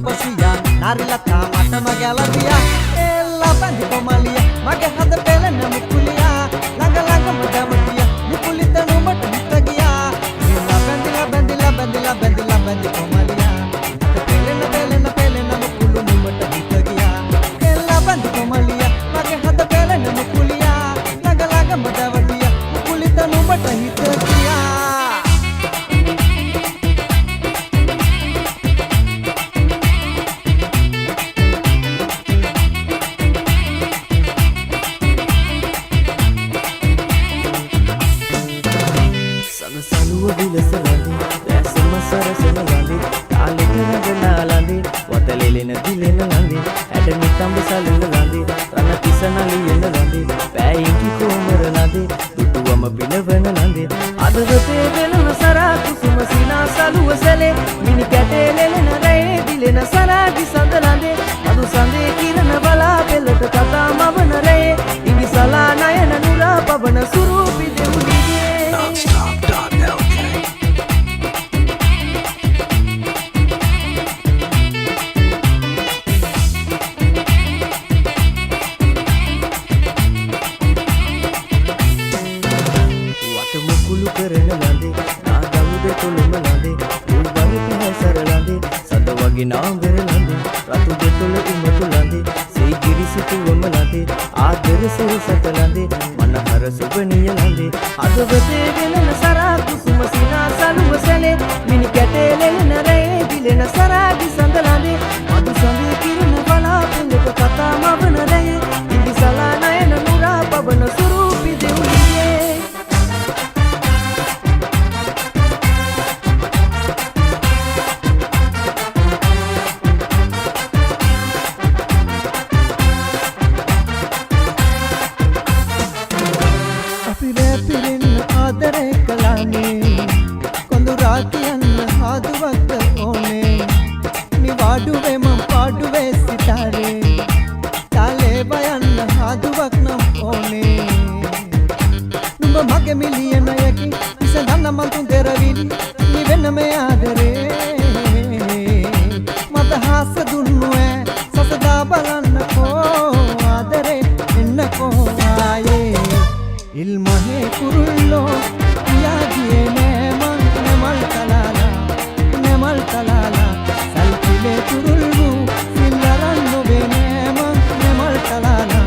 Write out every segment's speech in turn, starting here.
රූපසියා නාරිලතා මට මගැලදියා එල්ලා බඳි කොමලියා මගේ හද පෙළෙන මුකුලියා ළඟ ළඟම දමතියා මුකුලිත නුඹට හිත ගියා එල්ලා බඳිලා බඳි කොමලියා පෙළෙන මුකුළු නුඹට හිත ගියා එල්ලා බඳි කොමලියා මගේ හද පෙළෙන මුකුලියා ළඟ ළඟම දමතියා මුකුලිත නුඹට හිත ගියා Saluwa vilasalandi dasama sarasena landi talikana ganalandi watalelena dilena landi adami tambe salena landi rana kisana liyena landi payinki komara landi dutuwama binavana landi adavate veluna sara kusuma sina saluwa sele mini katelelena re dilena saragi sandalandi adu sande kirana bala belata kata mavana re ingi sala nayana nura pavana surupi devulige Mukulu karana lande na dalude toluma lande ul baru pehasar lande sadawagi naam vera lande ratu de tolu umatu lande sei girisitu wama lande aadara suru sat lande manahara subaniya lande adavate velena sara kusuma sina saluwa sele mini katelelena re dilena saragi sandalande adu sande kirana bala peleka kata mavana re indi sala nayana nura pavana surupi devulige පිරෙන්න ආදරේ කළානේ කොඳු රාතියන්න හාදුවක් ඕනේ නිවාඩුවේ මම පාඩුවේ සිතාරේ තාලේ බයන්න හාදුවක් නම් ඕනේ නුඹ මගේ මිලියනයකි ඉසඳන්න මං තුන් දෙරවිලි නිවෙන්න මේ ආදරේ මට හාස දුන්නු සසදා බලන්නකෝ ආදරේ එන්නකෝ ආයේ ilmahe kurullo yagiye nemal talala salpile kurullu sillaranno be nemal talala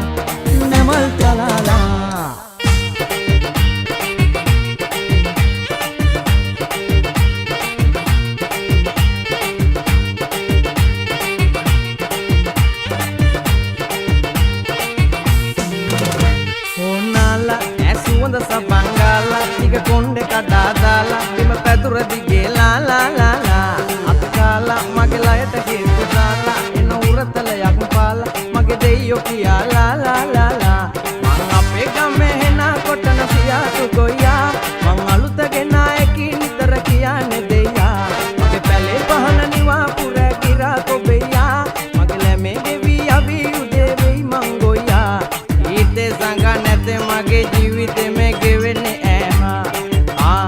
Suwanda sabangala tiga konde kadadala bima pedura dige la la la la atkala mage layata hetu dala ena uratala yakpala mage deyyo kiya la la la la man ape game hena kotana siya tu goya man alutage naeki nitara kiyane deya mage pele pahana niwa pura gira ko beya mage leme gevi avi ude vei mangoya ite sanga nete mage ජීවිතේ මේ ගෙවෙන්නේ ඇහා ආ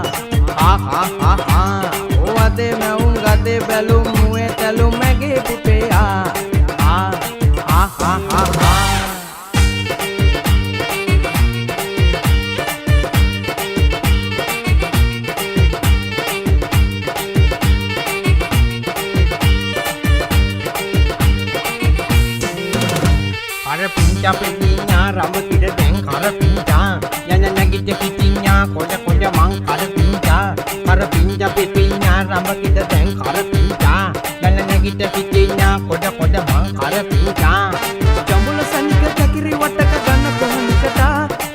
ඕ අතේ මවුන් ගතේ බැලුම් මුවේ තැලුම් මගේ පුතේ Kara pinca petinya rambut tidak deng kara pinca Nyanyi kita petinya koda mang kara pinca petinya rambut tidak deng kara pinca Nyanyi kita petinya koda mang kara pinca Jambul sanika jakiri wataka gana kohunikata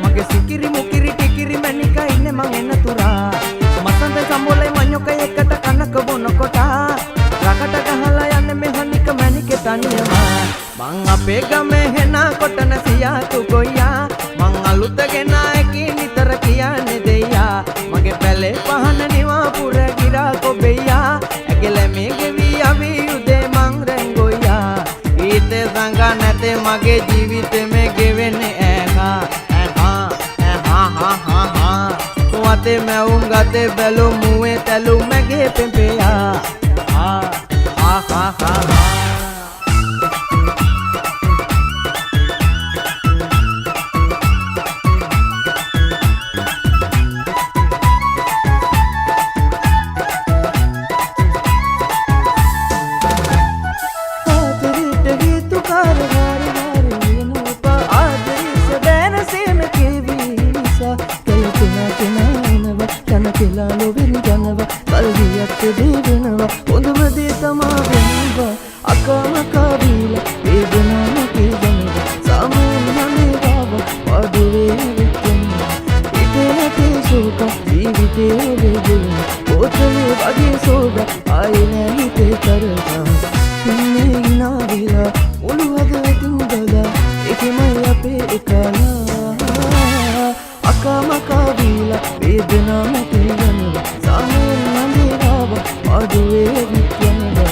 Mage sikiri mukiri tikiri menika ine mang enatura Masante sambole manyoka ekata kana kebono kota Rakata kahala yane mehanika manike taniyama Mang ape game hena kotana siya tu goya Mang alutage naeki nitara kiyane deya Mage pele pahana niwa pura gira ko beya Egele mege vi avi ude mang rengoya Ite sanga nete mage jivite me gevene ega Kuate me ungate belu muwe telu mege pempeya කියලා නොවෙන් යනවා කල්වියට දෙවෙනවා හොඳම දේ තමා වෙනවා අකමකා වීලා වේදනාව කියනවා සාමයෙන් නමේවාව පාඩුවේ වික්කෙනවා ඉතනතේ සෝක ජීවිතේ වේදෙනවා පොතලේ වගේ සෝද ආයේ නෑ හිතේ කරලා ඉන්නේ ඉනාවිලා මුළු හදවතින් දලා ඒකමයි අපේ එකලා අකමකා වීලා වේදනාව කියනවා සාමයෙන් නමේවාව පාඩුවේ වික්කෙනවා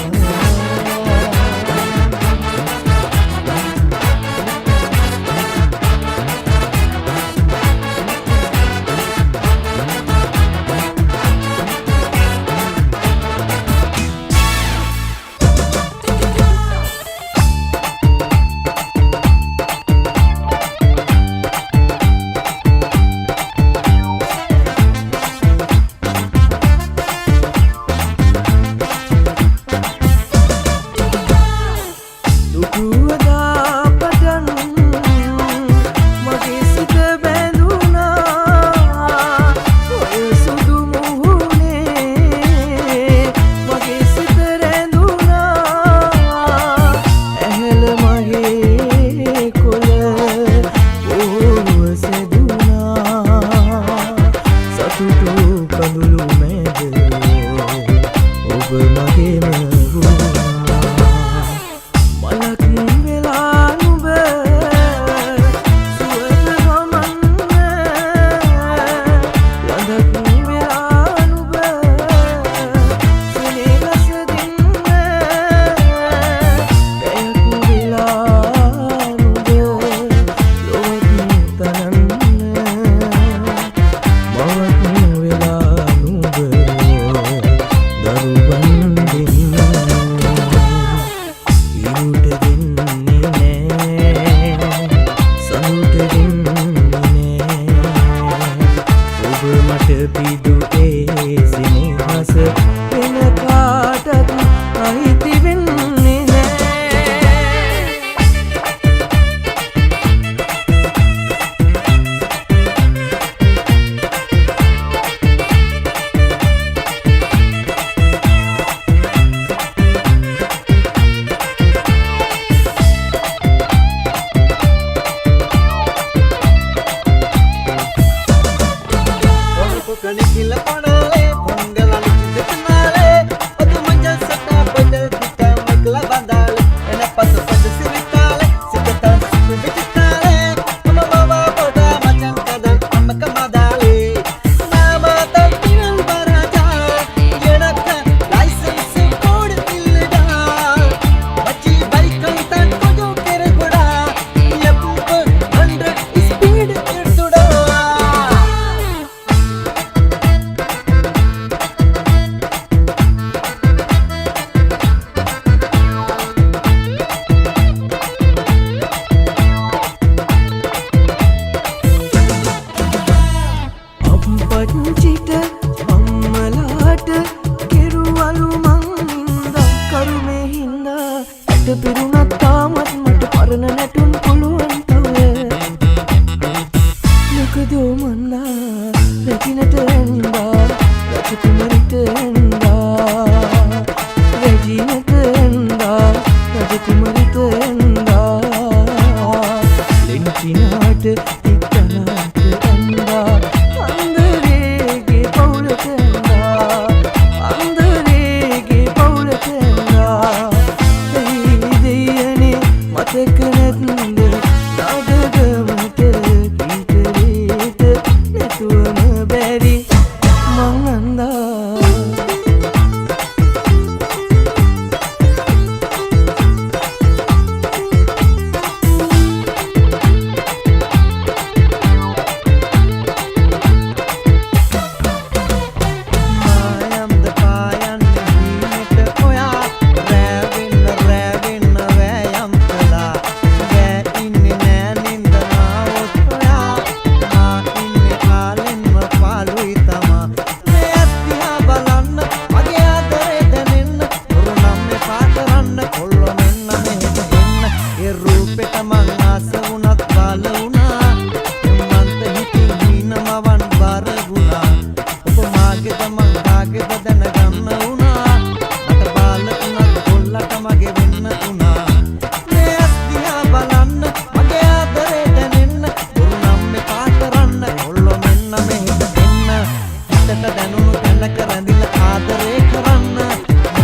දැනුණු තැනක රැඳිලා ආදරේ කරන්න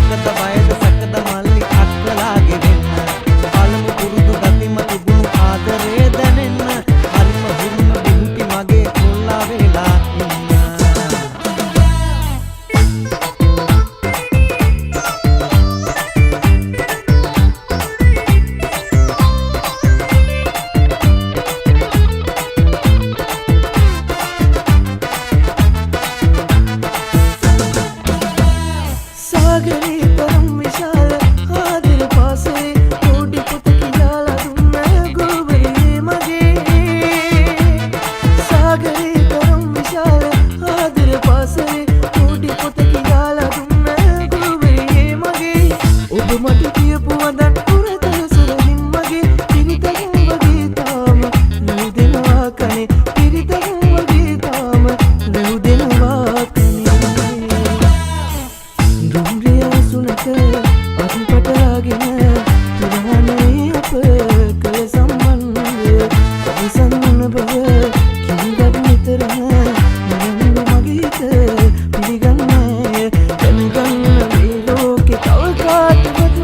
මොකද වයද සැකද මල්ලි අක්කලාගේ වෙන්න පළමු පුරුදු ගතිම තිබුණු ආදරේ දැනෙන්න හරිම හුරුම බිහුටි මගේ කොල්ලා වෙලා ඉන්න सागरी परम विशाल आदिल पासे कोटि पुत कियाला तुम गोवरी मगे सागरी परम विशाल आदिल पासे कोटि पुत कियाला तुम गोवरी मगे ඔබ මට කියපු වදන් පුරතල සුරහින් මගේ පිරිතකින් වගේ තාම ලැබෙනවා කනේ පිරිතකින් වගේ තාම ලැබෙනවා කනේ දුම්රිය සුනක අත්පටලාගෙන පුරාණේ අප කළ සම්බන්ධය පරිසන්න බව කිරිගත් නිතරම නරඹ මගේ හිත පිළිගන්නේ දැනගන්න මේ ලෝකේ තව කාටවත්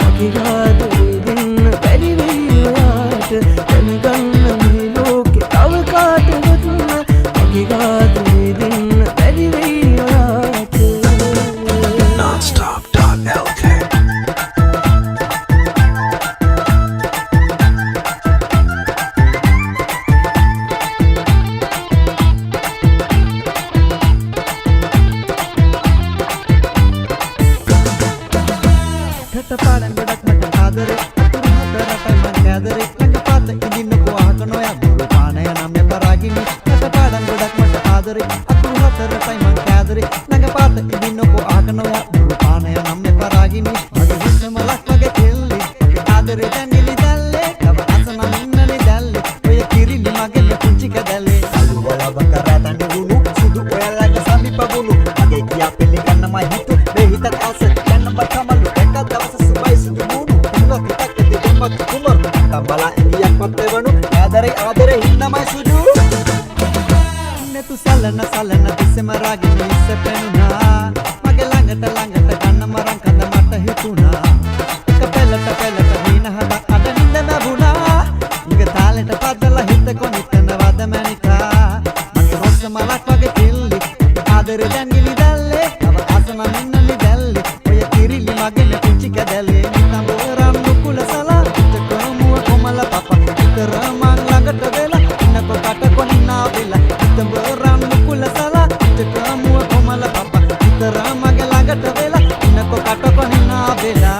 මගේ ආදරේ දෙන්න බැරි වෙයි ඔයාට දැනගන්න මේ ලෝකේ තව කාටවත් මගේ ආදරේ දෙන්න බැරි වෙයි ඔයාට Nonstop.lk කටපාඩම් ගොඩක් මට ආදරේ අතුරු හතරටයි මං කෑදරේ ළඟපාත ඉඳින්නකෝ අහකන ඔයා බුරු පානය නම් එපරාගිනි කටපාඩම් ගොඩක් මට ආදරේ අතුරු හතරටයි මං කෑදරේ ළඟපාත ඉඳින්නකෝ අහකන ඔයා බුරු පානය නම් එපරාගිනි මගේ හිතම ලක් වගේ කෙල්ලි මගේ ආදරේ දැන්ගිලි දැල්ලේ තව අසම ඉන්නලි දැල්ලේ ඔය කිරිලි මගේ පුංචි කදල්ලේ අලු වලව කරතන වුණු සුදු ඔයාලගේ සමීප වුණු මගේ කියා පිළිගන්න මයි හිත මේ හිතට ආස යන්න බකමලු එක දවස සුබයි සුදු වුණු තුන පිටක් දෙකමත් කුමර තඹලා ඉලියක් මත් වෙවණු ආදරේ හින්නමයි සුදු නෙතු සලන දිසෙම රාගිනි ඉස්ස පෙනුනා මගේ ළඟට ගන්න මරන් කඳ මට හිතුණා එක පෙළට හින හද අද නින්ද නැබුණා උගේ තාලෙට පදලා හිත කොනිතන වද මැනිකා මගේ රොස්ස මලක් වගේ කිල්ලි ආදරේ දැන්ගිලි දැල්ලේ තව අසම මින්නලි දැල්ලේ ඔය කිරිලි මගේ පුංචි කැදල්ලේ නිතඹරම් නුකුල සලා චකමුව කොමල පප විතර මං ළඟට වෙලා ඉන්නකො කට කොන්නා වෙලා නිතඹරම් නුකුල සලා චකමුව කොමල පප විතර මගේ ළඟට වෙලා ඉන්නකො කට කොන්නා වෙලා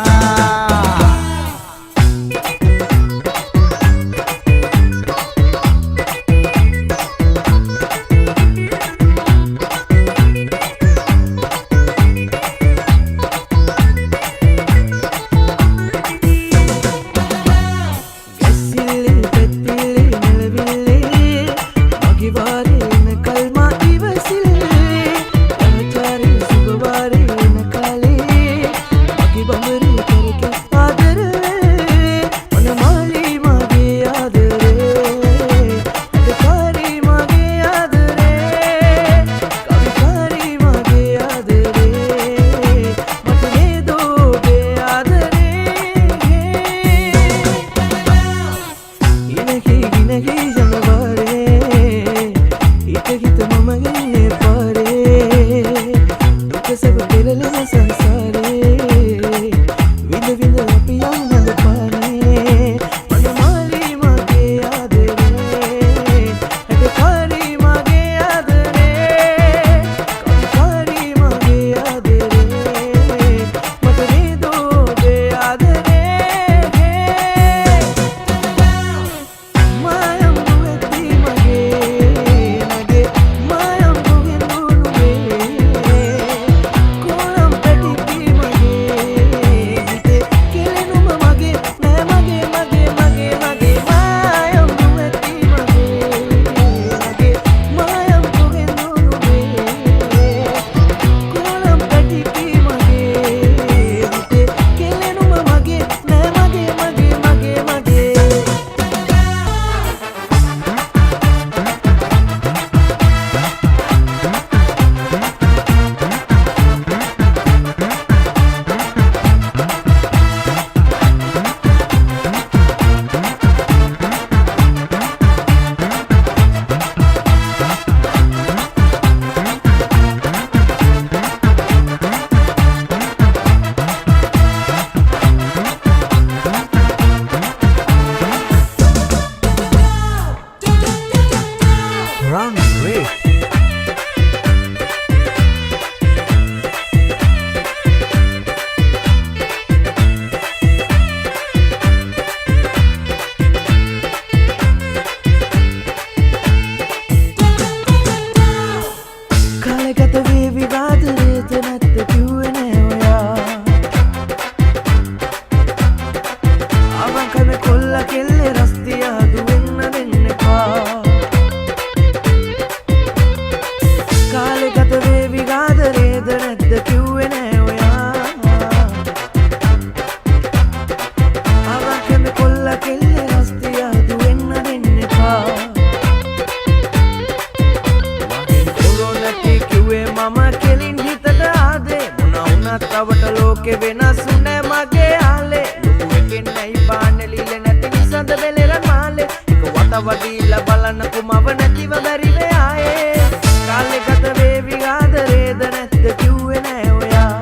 වරවට ලෝකෙ වෙනසුනේ මගේ ආලේ ලොකු එකෙන් නැයි පානෙලිල නැති විසඳ බෙලෙර මාලේ එක වතවඩීලා බලන්නකො මව නැතිව බැරි වේ ආයේ කාලේ ගත වේවි ආදරේද නැද්ද කිව්වේ නෑ ඔයා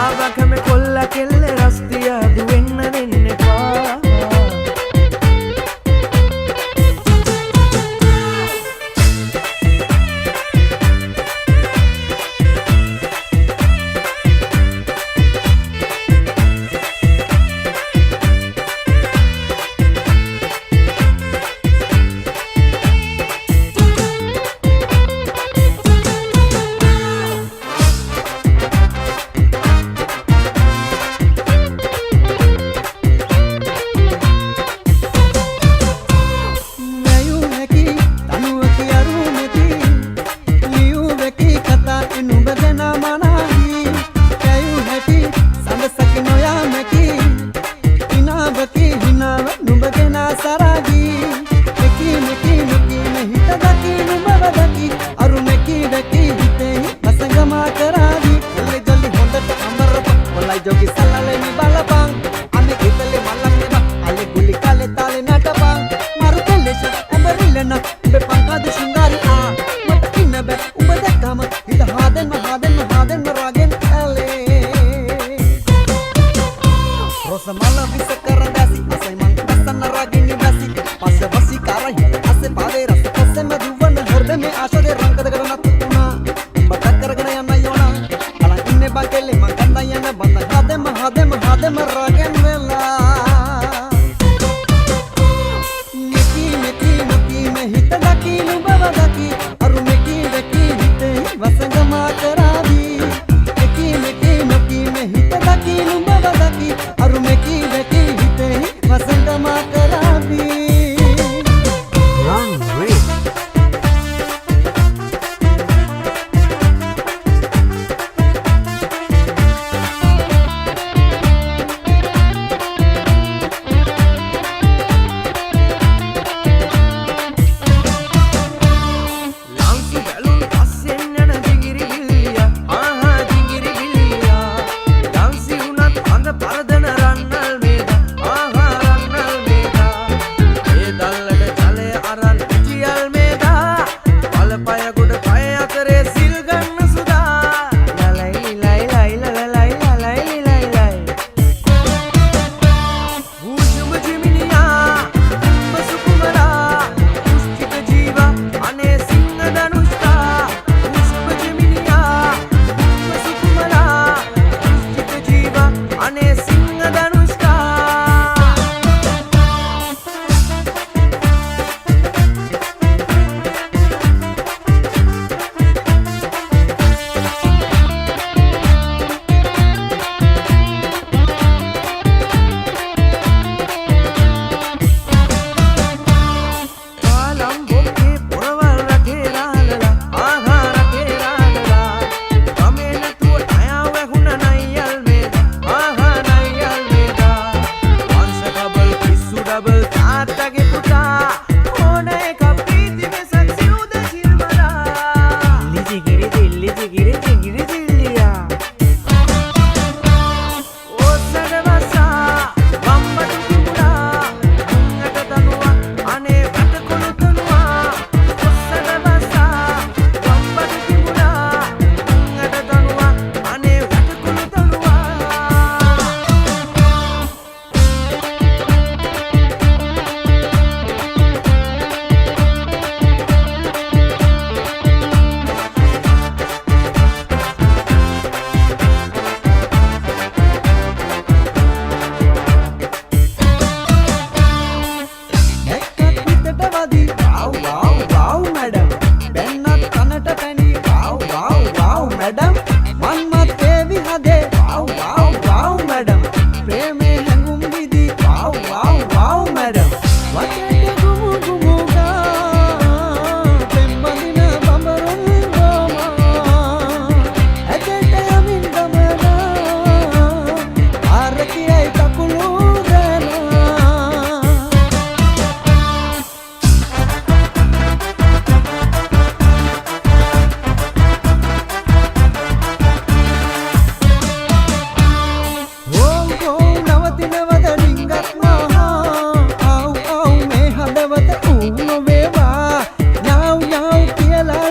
ආවකම කොල්ල කෙල්ල රස්තිය දුවෙන්න දෙන්න එපා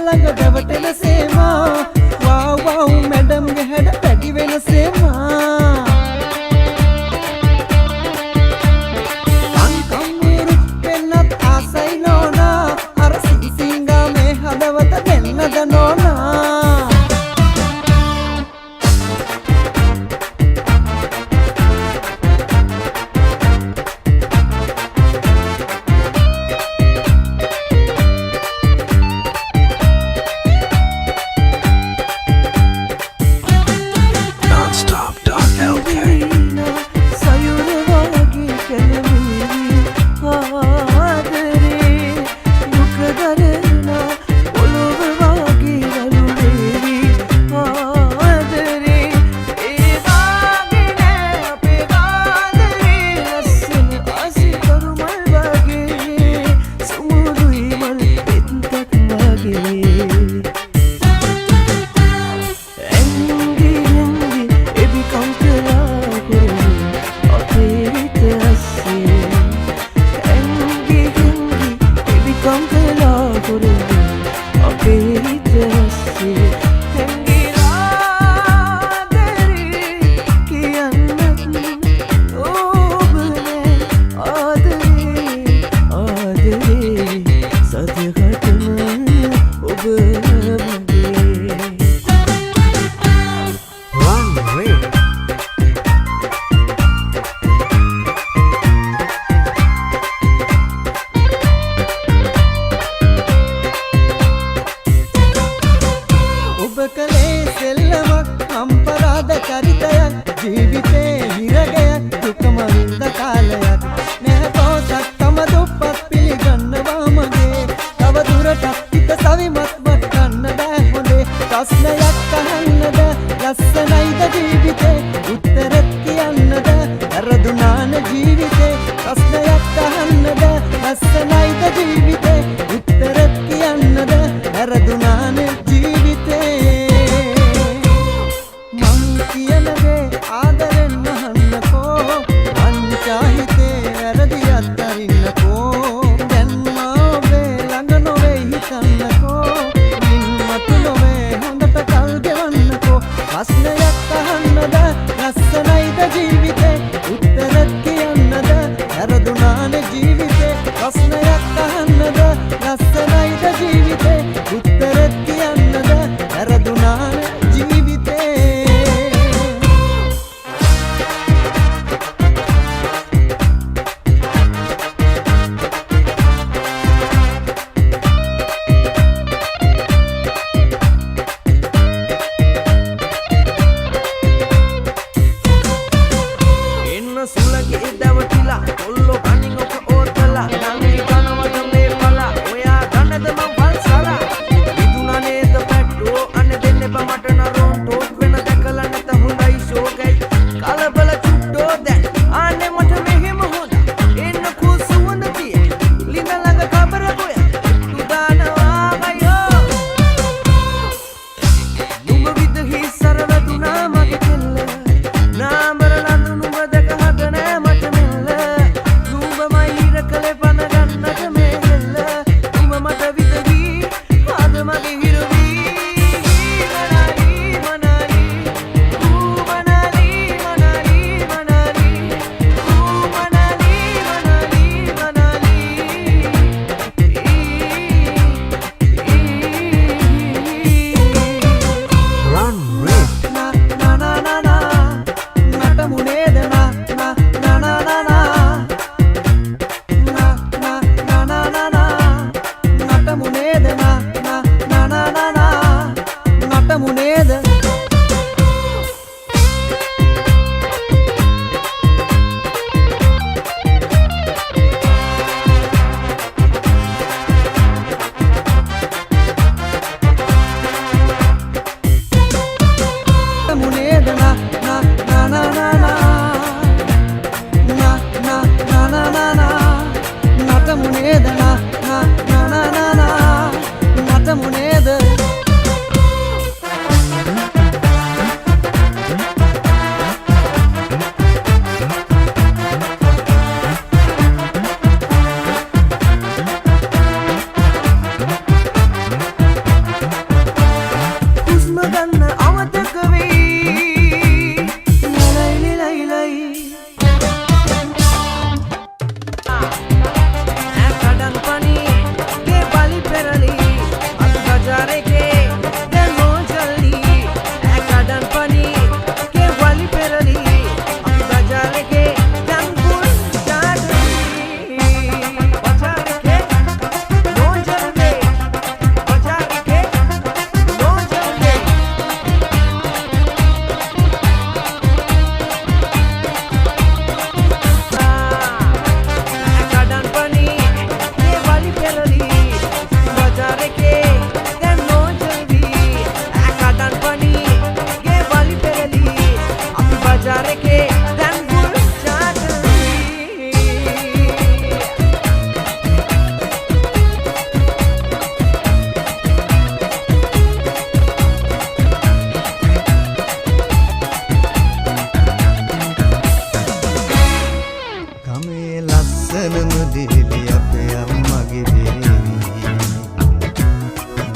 ළඟ දැවටෙන සේමා වාව් වාව් මැඩම් ගේ හැඩ පැටි වෙන සේමා කම්කම්වීරු වෙන්නත් ආසයි නෝනා අර සිංසිංගා මේ හදවත දෙන්නද නෝනා ජීවිතේ හිරගයක් දුකම විඳ කාලයක් නැතෝ සත්තම දුප්පත් පිළිගන්නවා මගේ තව දුරටත් හිත සවිමත්වත් ගන්න බෑ හොඳේ ප්‍රශ්නයක් අහන්නද ලස්සනයිද ජීවිතේ උත්තරත් කියන්නද වැරදුනාන ජීවිතේ ප්‍රශ්නයක් අහන්නද ලස්සනයිද ජීවිතේ උත්තරත් කියන්නද වැරදුනාන ජීවිතේ මං කියන දේ ආදරෙන් අහන්නකෝ අන්චාහිතේ වැරදි අත්තරින්නකෝ දැන් මාවේ ළඟ නොවේ හිතන්නකෝ නිම්මතු නොවේ හොඳට කල් ගෙවන්නකෝ ප්‍රශ්නයක් අහන්නද ලස්සනයිද ජීවිතේ උත්තරත් කියන්නද වැරදුනාන ජීවිතේ ප්‍රශ්නයක් අහන්නද ලස්සනයිද ජීවිතේ උත්තරත් කියන්නද වැරදුනාන ජීවිතේ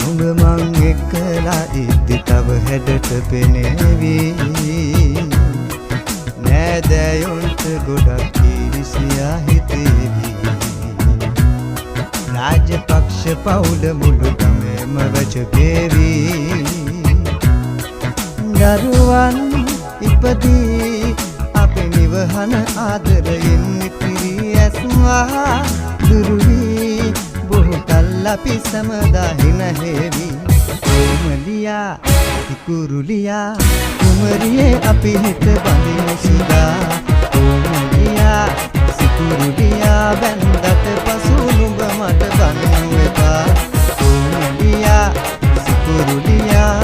නුඹ මං එක්කලා ඉද්දි තව හැඩට පෙනේවි නෑදෑයොන්ට ගොඩක් ඊරිසියා හිතේවි රාජපක්ෂ පවුල මුළු ගමේම වැජබේවි දරුවන් ඉපදී අපේ නිවහන ආදරයෙන් පිරී ඇස්වා දුරුවී බොහෝ කල් අපි සමදා හිනහෙවි කොමලියා සිකුරුලියා කුමරියේ අපි හිත බඳින සිතා කොමලියා සිකුරුලියා බැන්දට පසු නුඹ මට බඳිනු එපා කොමලියා සිකුරුලියා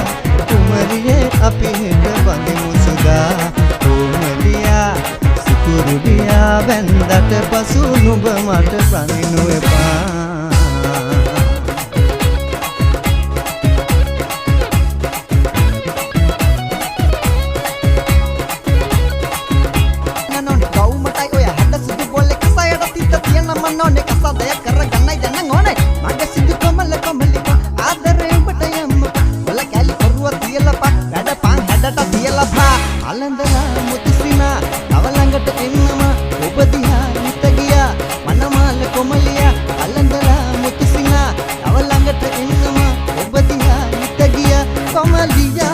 කුමරියේ අපි හිත බඳිනු සිතා කොමලියා සිකුරුලියා බැන්දට පසු නුඹ මට බඳිනු එපා නෝනේ කසාදය කරගන්නයි දැන් ඕනේ මගේ සිදු කොමල කොමලිකා ආදරේ උඹට යම්ම ඔල කැලි කරුව තියලා පා වැඩ පාන් හැඩට තියලා පා අලඳලා මුතුසිනා තව ළඟට එන්නම ඔබ දිහා හිත ගියා මනමාල කොමලියා අලඳලා මුතුසිනා තව ළඟට එන්නම ඔබ දිහා හිත ගියා කොමලියා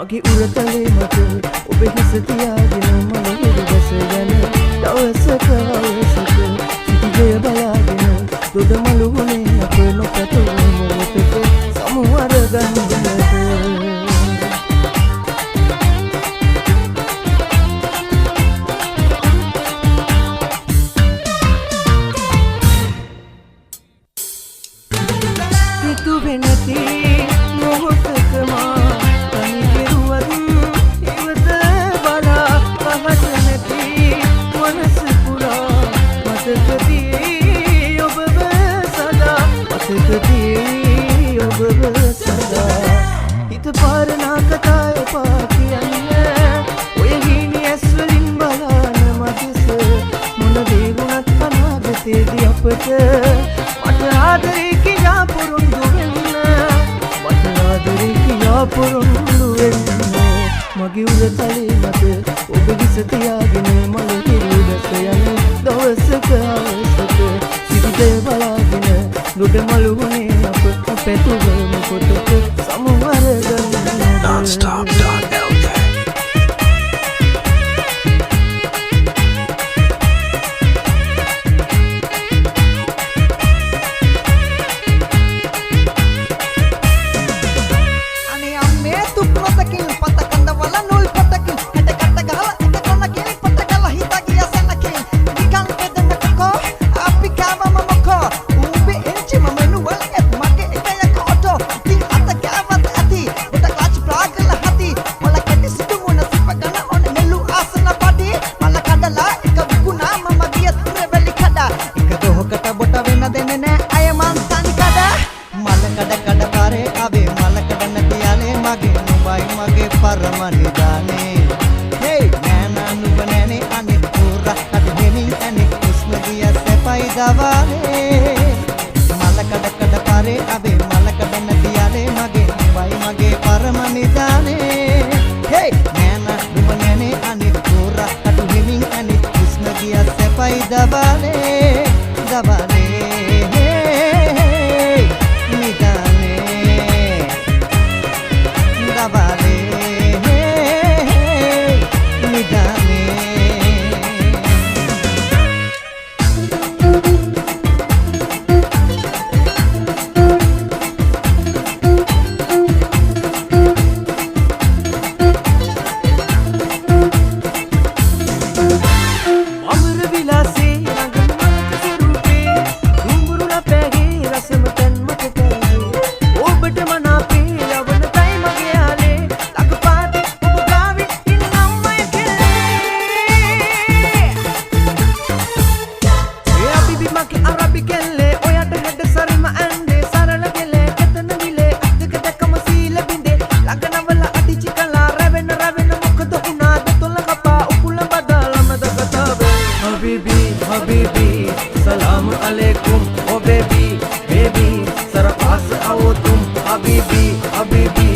මගේ උරතලේ මත ඔබ හිස තියාගෙන මම හිරවස යන දවසක අවසක සිටිගේ බලාගෙන දොඩ මළුහුනේ අප නොපැතුම මොහොතක සමුවර ගන්නට හිතු වෙනති මොහොතක මා හිත පාරනා කතාය පා කියන්න ඔය හිණි ඇස්වලින් බලාන මදෙස මොන දේරුණත් අනාගතයේදී අපට මට ආදරේ කියා පොරොන්දු වෙන්න මට ආදරේ කියා පොරොන්දු වෙන්න මගේ උරතලේ මත ඔබ හිස තියාගෙන මල හිරුදස යන දවසක අවසක සිටිදේ බලාගෙන දොඩ මළුහුනේ අප පැතුවම කොටක සමුවර ගන්න nonstop.lk අනේ අම්මේ තුප්පතකින් පත කඳවල නුල් පතකින් හැට කට ගහලා එක කොනකින් පත ගහලා හිත ගිය සනකින් නිකන් බෙදන්නකෝ අපි කාවම මොකෝ උඹේ එන්චි මම නුවල් එත් මගේ එකයක ඔටෝ ඉතින් අත ගෑවත් ඇති උට කාච් ප්‍රාගල හති මල කැටි සිටු මොන සිප ගන ඔන්න නෙලු ආසන පටි මල කඩලා එක විකුණා මම ගිය තුරේ වෙලි කඩා එක දොහකට බොට වෙන දෙන්නේ නෑ අය මං තනි කඩා මල කඩ කඩ පාරේ ආවේ මල කඩ නැති යන්නේ මගේ නුඹයි මගේ පරම නිදානේ hey නෑනා නුඹ නෑනේ අනිත් පුරා අද හෙමින් අනිත් කුස්ම ගිය සැපයි දවානේ මල කඩ කඩ පාරේ ආවේ මල කඩ නැති යන්නේ මගේ නුඹයි මගේ පරම නිදානේ hey නෑනා නුඹ නෑනේ අනිත් පුරා අද හෙමින් අනිත් කුස්ම ගිය සැපයි දවානේ हबीबी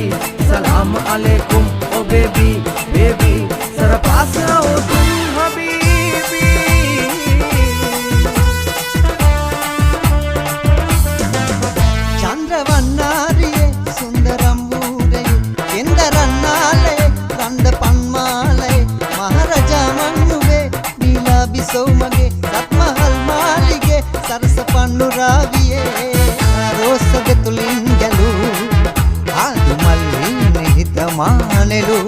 सलाम अलैकुम ओ बेबी बेबी जरा पास आओ तुम हबीबी ചന്ദ്രവന്നാരിയെ സുന്ദരം ഊരയു എന്ദരന്നാലെ രണ്ട പന്മാലെ മഹാരാജ മണ്ണുവേ നീലാബിസൗമगे ರತ್ಮಹಲ್ ಮಾಲಿಗೆ ಸರಸ ಪಣ್ಣು ರಾವಿಯೇ ರೋಸಗೆ ತುಲಿಂಗಲು ಆದು ಮಲ್ಲಿ ನಿಹಿತ ಮಾನೆಲು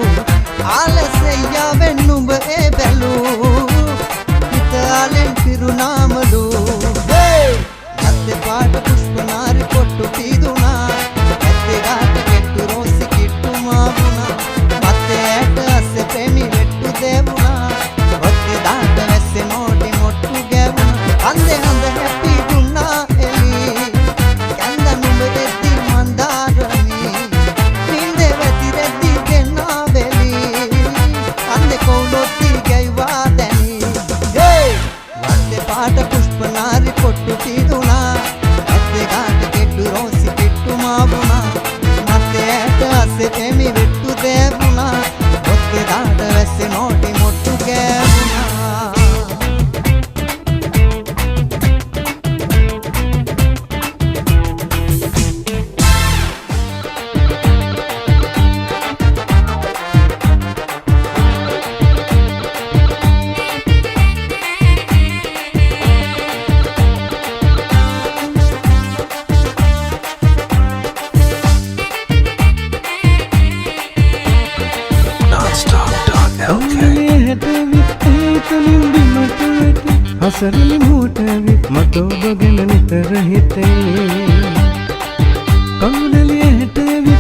ಆಲಸೆಯ ವೆನ್ನುಂಬ ಎ ಬೆಲು ಹಿತಾಲೆನ್ ತಿರುನಾಮಲು ಮತ್ತೆ ಪಾಟ ಪುಷ್ಪನಾರಿ ಕೊಟ್ಟು ತೀದುಣ ಎತ್ತೆಗಾಟ ಕೆಟ್ಟು ರೋಸಿ ಕಿಟ್ಟು ಮಾವುಣ ಮತ್ತೆ ಏಟ ಅಸೆ ಪ್ರೇಮಿ ವೆಟ್ಟು ದೇವುಣ ಹೊತ್ತೆ ದಾಟ ವೆಸ್ಸೆ ನೋಡಿ ಮೊಟ್ಟು ಗೆವುಣ ಅಂದೆ ಅಂದೆ ಹೆಪ್ಪಿ ಗುಣ್ಣ ಎಲಿ ಎಂದ ನುಂಬ ಎದ್ದಿ ಮಂದಾರನಿ ನಿಂದೆ ವೆತಿರೆದ್ದಿ ಗೆನ್ನ ಬೆಲಿ ಅಂದೆ ಕೌಲೊತ್ತಿ ಗೈವಾದನಿ ಮತ್ತೆ ಪಾಟ ಪುಷ್ಪನಾರಿ ಕೊಟ್ಟು ತೀದುಣ ಎತ್ತೆಗಾಟ ಕೆಟ್ಟು ರೋಸಿ ಕಿಟ್ಟು ಮಾವುಣ ಮತ್ತೆ ಏಟ ಅಸೆ ಪ್ರೇಮಿ ವೆಟ್ಟು ದೇವುಣ ಹೊತ್ತೆ ದಾಟ ವೆಸ್ಸೆ ನೋಡಿ ಮೊಟ್ಟು ಗೆವುಣ Nonstop.lk. ಹಸರಲಿ ಮೂಟವಿ ಮತೊಬ್ಬಗನ ನಿತರ ಹಿತೆ ಕೌನಲಿ ಹೆಟವಿ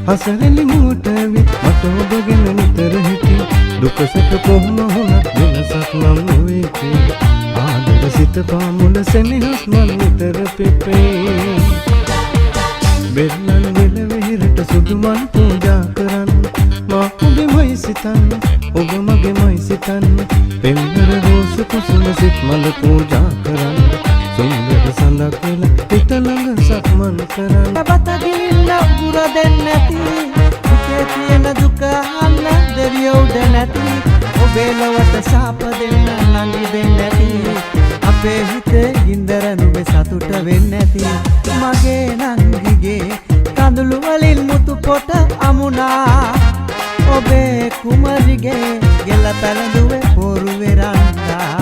ಹಸರಲಿ ಮೂಟವಿ ಮತೊಬ್ಬಗನ ನಿತರ ಹಿತೆ ದುಃಖ ಸತ ಕೊಹಮ ಹುಣ ದಿನ ಸತ್ ನಮ್ ವೇತೆ ಆದರ ಸಿತ ಪಾಮುಲ ಸೆನೆಹಸ್ ಮನ್ ನಿತರ ಪೆಪೆ ಬೆಲ್ಲನ್ ಬೆಲವೆ ಹಿರಟ ಸುದುಮನ್ ಪೂಜಾ කරන්න මා ඔබේ මයි සිතන්න ඔබ මගේ මයි සිතන්න පෙම්බර රෝස කුසුම සිත් මල පූජා කරන්න සුන්දර සඳක් වෙලා හිත ළඟ සක්මන් කරන්න බත ගිලින්න උගුර දෙන්නැති දුකේ තියෙන දුක අහන්න දෙවිය උඩ නැති ඔබේ ලොවට සාප දෙන්න නංගි දෙන්නැති අපේ හිතේ ගින්දර නුඹේ සතුට වෙන්නැති මගේ නංගිගේ කඳුළු වලින් මුතු පොට අමුණා ඔබේ කුමරිගේ ගෙල පැලඳුවේ පොරුවේ රන්දා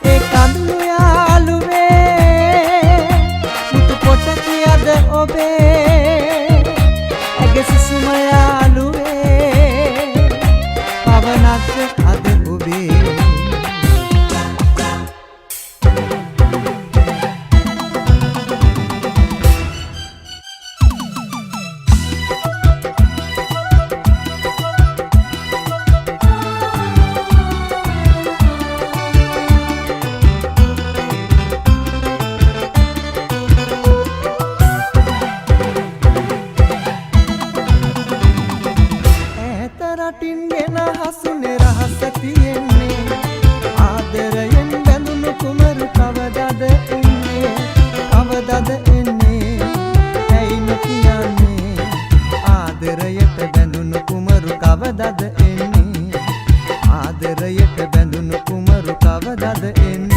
ඒ කඳුළු යාළුවේ මුතු පොට කියද ඔබේ ඇගේ සිසුම යාළුවේ පවනක් අද ඔබේ රටින් ගෙන හසුනේ රහස තියෙන්නේ ආදරයෙන් බැඳුණු කුමරු කවදද එන්නේ ඇයි නොකියන්නේ ආදරයට බැඳුණු කුමරු කවදද එන්නේ ආදරයට බැඳුණු කුමරු කවදද එන්නේ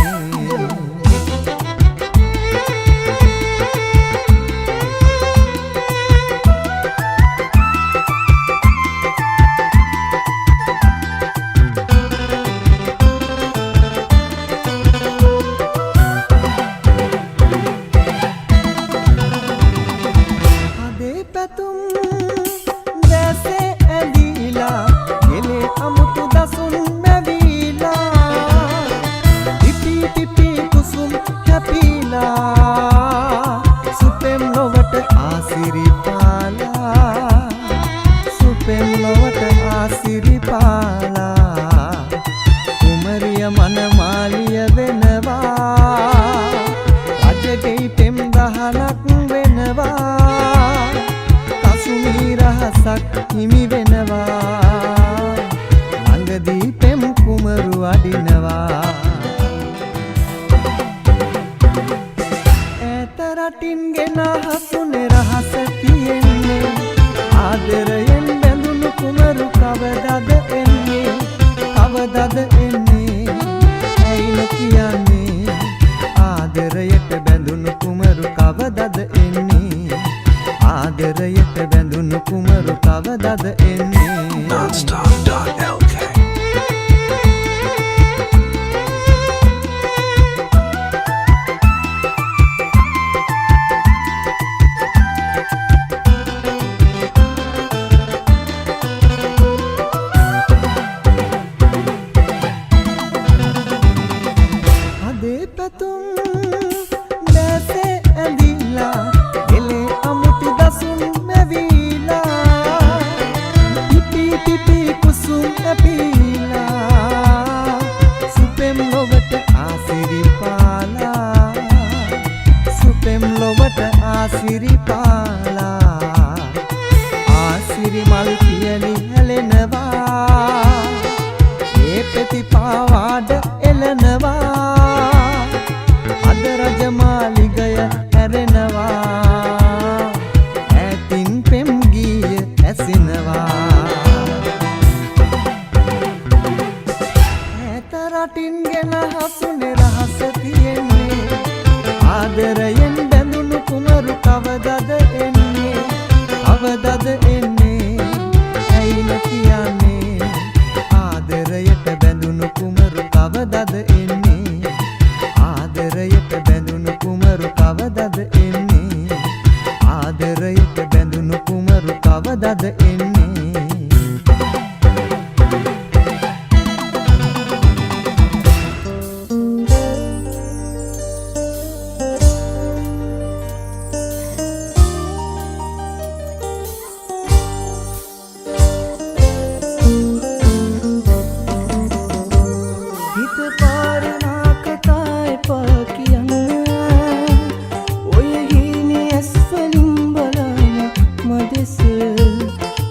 හිමි වෙනවා ළඟදී පෙම් කුමරු අඩිනවා ඈත රටින් ගෙන හසුනේ එන්නේ ආදරයට බැඳුණු කුමරු කවදද එන්නේ Nonstop.lk. අදේ පැතුම් දැසේ ඇඳිලා එලේ අමුතු දසුන් මැවිලා පිපි පිපි කුසුම් ඇපිලා සුපෙම් ලොවට ආසිරි පාලා සුපෙම් ලොවට ආසිරි පාලා ආසිරි මල් පියලි හැලෙනවා ඒ පෙති පාවාඩ එලනවා අද රජමාලිගය ඇරෙනවා ඈතින් පෙම් ගීය ඇසිනවා ඈත රටින් ගෙන හසුනේ රහස තියෙන්නේ ආදරයෙන් බැඳුණු කුමරු කවදද එන්නේ කවදද එන්නේ ඇයි නොකියන්නේ ආදරයට බැඳුණු කුමරු කවදද එන්නේ ආදරයට බැඳුණු කුමරු කවදද එන්නේ ආදරයට බැඳුණු කුමරු කවදද එන්නේ හිත පාරනා කතා එපා කියන්න ඔය හීනේ ඇස් වලින් බලන මදෙස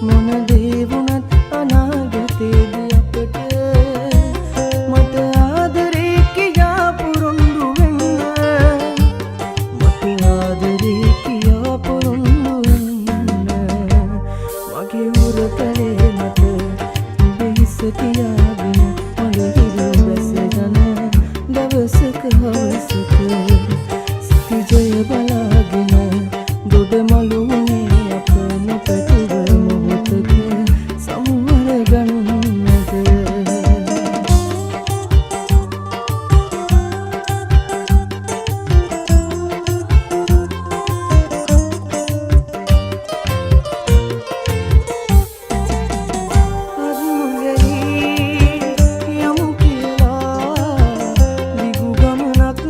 මොන දේ වුණත් අනාගතේදී අපට මට ආදරේ කියා පුරුදු වෙන්න මට ආදරේ කියා පුරුදු වෙන්න මගේ උරතලේ මට ඔබ හිස තියාගෙන මලහිරු බැස යන දවසක හවසක සිටි ජය බලාගෙන දොඩ මළුනේ අප නොපැතුව මොහොතක සමුවර ගන්නද යමු කියලා දිගු ගමනක්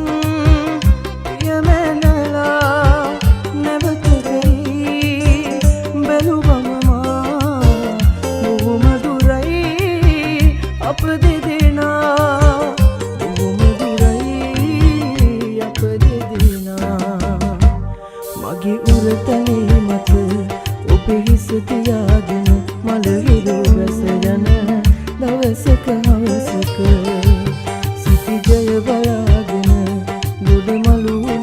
පියමැනලා නැවත ගයි බැලුවම මා බොහොම දුරයි අප දෙදෙනා බොහොම දුරයි අප දෙදෙනා මගේ උරතලේ මත ඔබ හිස තියාගෙන මලහිරු රස යන දවසක හවසක සිටි ජය බලාගෙන ගොඩ මළුනේ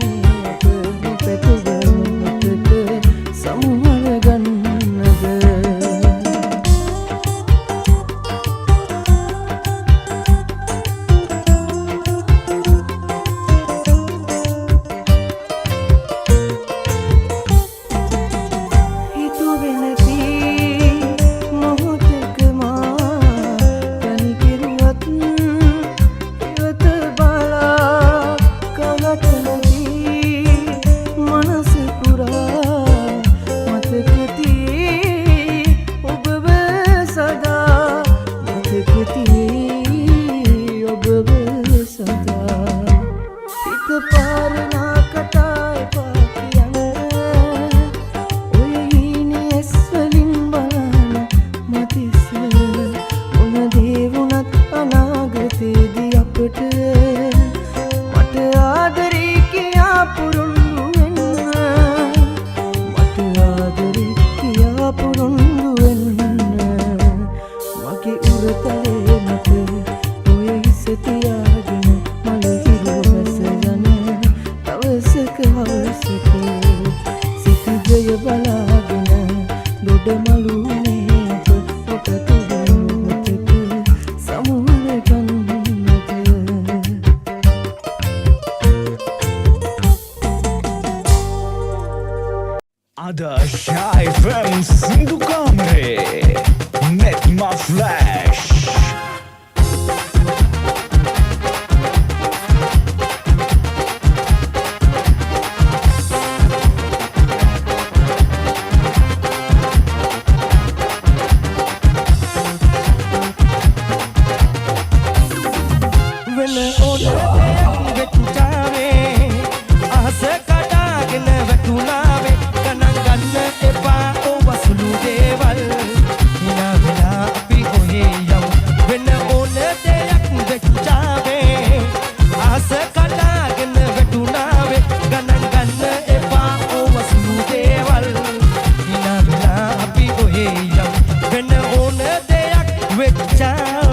අප නොපැතුව මොහොතක සමුහර ගන්නද හිතුවේ නැති මොහොතක මා තනි කෙරුවත් ඉවත බලා කලට නැති මනස පුරා මතක තියේ ඔබව සදා මතක තියේ ඔබව සදා හිත පාරනා කතා එපා කියන්න ඔය හීනේ ඇස් වලින් බලන මතිස මොන දේ වුණත් අනාගතේදී අපට මට ආදරේ කියා පුරුදු වෙන්න මට ආදරේ කියා පුරුදු වෙන්න මගේ උරතලේ මත ඔය හිස තියාගෙන මලහිරු රස යන දවසක හවසක සිටි ජය බලාගෙන දොඩ මළුනේ අප නොපැතුව මොහොතක සමුහර ගන්නද Ada Shy FM Sindhu Kamre Netma Flash වෙන ඕනෑමක් වෙච්චාවේ අහස කඩාගෙන වැටුණාවේ ගණන් ගන්න එපා ඕව සුළු දේවල් හිනා වෙලා අපි කොහේ යමු වෙන ඕන දෙයක් වෙච්චාවේ අහස කඩාගෙන වැටුණාවේ ගණන් ගන්න එපා ඕව සුළු දේවල් හිනා වෙලා අපි කොහේ යමු වෙන ඕන දෙයක් වෙච්චාවේ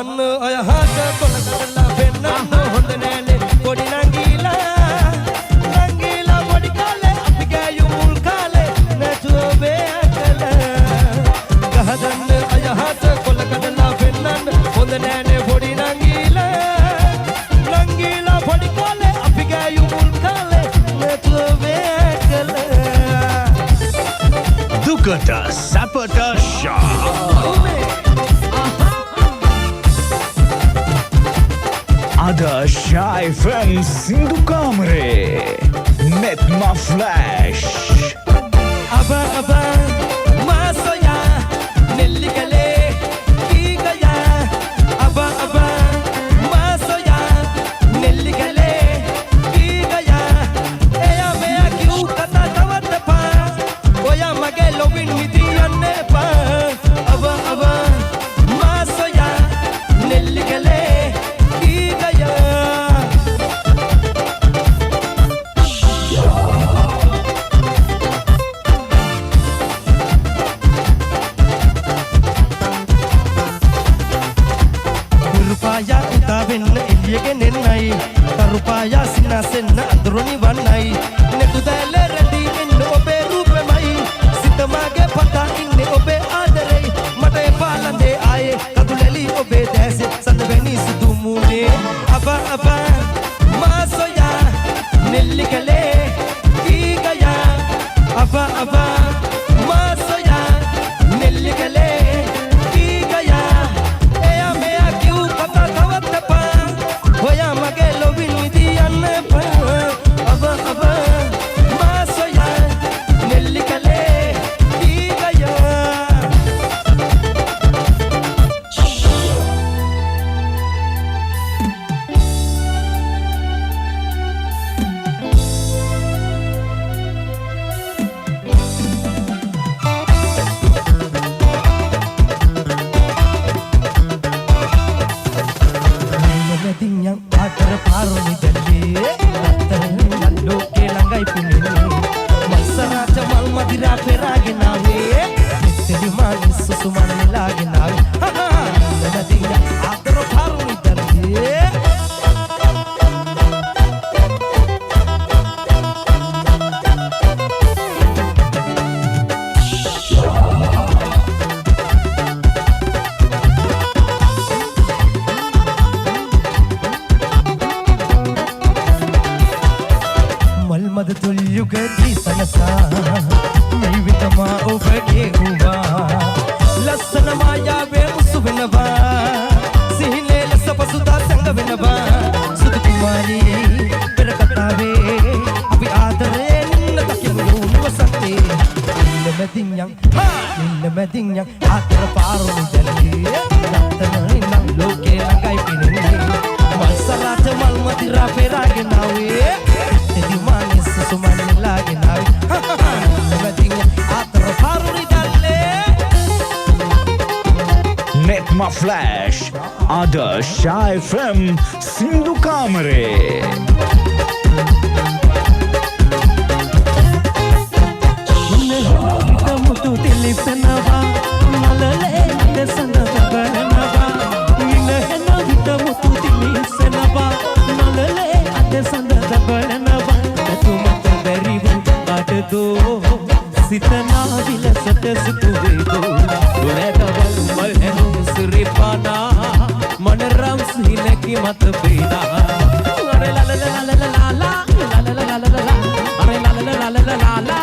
ගහදන්න අයහට කොළ කරලා පෙන්නන්න හොඳ නෑනේ පොඩි නංගීලා නංගීලා පොඩි කාලේ අපි ගෑයු මුල් කාලේ නැතුව බේකල ගහදන්න අයහට කොළ කරලා පෙන්නන්න හොඳ නෑනේ පොඩි නංගීලා නංගීලා පොඩි කාලේ අපි ගෑයු මුල් කාලේ නැතුව බේකල දුකට සැපට ෂා අද ෂා FM සින්දු කාමරේ Netma Flash Aba masoya nellikale kigaya aba masoya nellikale kigaya eya meya kiu kata tawat pa oya mage lobin hidiyanne pa aba masoya nellikale kigaya Rupaya utawen iliyege nennai Rupaya sinasenna androni vannai Netudale ready inne obe rupemai Sitamage pata inne obe adarei Mata e palande aaye kaduleli obe dese Sandaveni sidumune Aba masoya nellikale kigaya Aba masoya nellikale kigaya eya meya kiu kata tawat pa hoya mage lovin hidiyanne pa aba masoya nellikale kigaya Yang agar paroni dalle rattan loke langai pinne masara jamal madira perage nawe tedi manis susuman lage nawe nadiya agar paroni dalle मद तुल्युगदी सनसा नैवितमा उबगे हुआ लसन माया वे मुसुविनवा सिहले लसपसुदा संग विनवा सुध कुमारी पेरकतावे अभी आदरे निन्न तकिमुनु वसते निन्न मेदिन्यं आदर पारो जल्दी रत्न नंग लोके लंगाई पिने मलसराज मल मदिरा पेरागे नावे tedi manis susuman lagi nawe nadinya atar paroni dalle Netma Flash ada ෂා FM සින්දු කාමරේ mutu tilipenawa nalale desanda taganava inehna vita mutu tilipenawa nalale desanda taganava tumata berivu baddo sitana vilasat sutuvedo duradaval malhenu suripana manaram sinaki mat beda are la la la la la la la la la la la la are la la la la la la la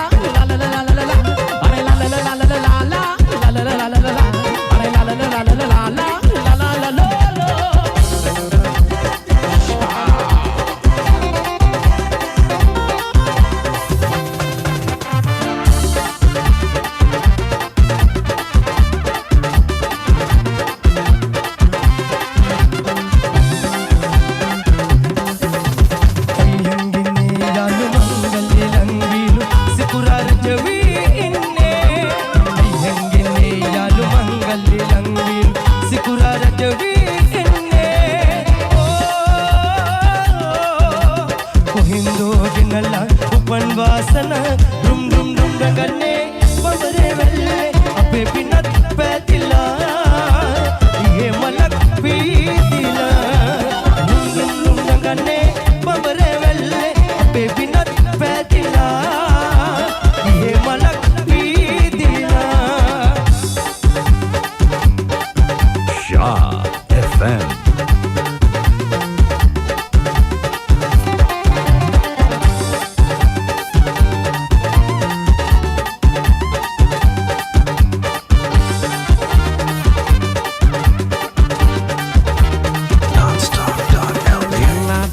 वासना डुम डुम डुम रगने बबरे वेल्ले अपे bint पे दिला ये मलक भी